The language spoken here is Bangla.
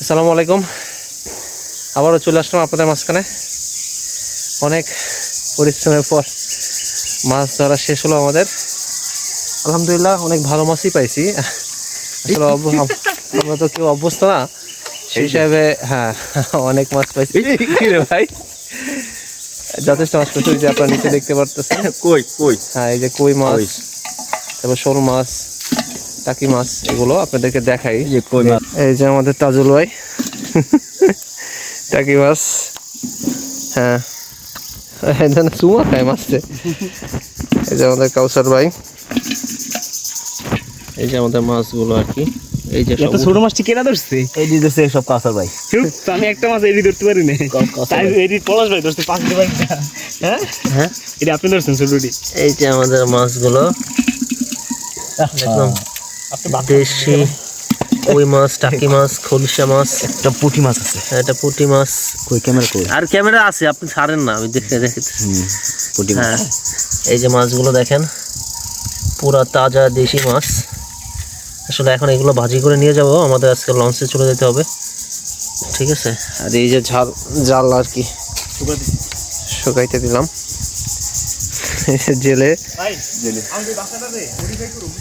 আসসালামু আলাইকুম। আবারও চলে আসলাম আপনাদের মাঝখানে। অনেক পরিশ্রমের পর মাছ ধরা শেষ হলো আমাদের। আলহামদুলিল্লাহ অনেক ভালো মাছই পাইছি। আসলে আমরা তো কেউ অভ্যস্ত না, সেই হিসাবে হ্যাঁ অনেক মাছ পাইছি। কি রে ভাই, যথেষ্ট মাছ পাইছি। যে আপনারা নিচে দেখতে পারতেছেন কই কই, হ্যাঁ এই যে কই মাছ, তারপর শোল মাছ, টাকি মাছ, এগুলো আপনাদেরকে দেখাই। এই যে আমাদের তাজুল ভাই টাকি মাছ, হ্যাঁ চুমা খায় মাছছে। এই যে আমাদের কাউসার ভাই, এই যে আমাদের মাছগুলো আর কি। এই যে এত ছোট মাছটি কেনা ধরছে, এই যে ধরছে সব কাঁসার ভাই। আমি একটা মাছ এডি ধরতে পারি না, তাই এডি পলাশ ভাই ধরতে পাঁচতে পারি না। হ্যাঁ হ্যাঁ এটা আপনি ধরছেন ছোটটি। এই যে আমাদের মাছগুলো একদম দেশি কই মাছ, টাকি মাছ, খলসা মাছ, একটা পুঁটি মাছ আছে। এটা পুঁটি মাছ। কই ক্যামেরা কই? আর ক্যামেরা আছে, আপনি ছাড়েন না, আমি দেখে পুঁটি মাছ। হ্যাঁ এই যে মাছগুলো দেখেন, পুরা তাজা দেশি মাছ। আসলে এখন এগুলো ভাজি করে নিয়ে যাব, আমাদের আজকে লঞ্চে চলে যেতে হবে, ঠিক আছে। আর এই যে জাল আর কি শুকাইতে দিলাম, এই যে জেলে।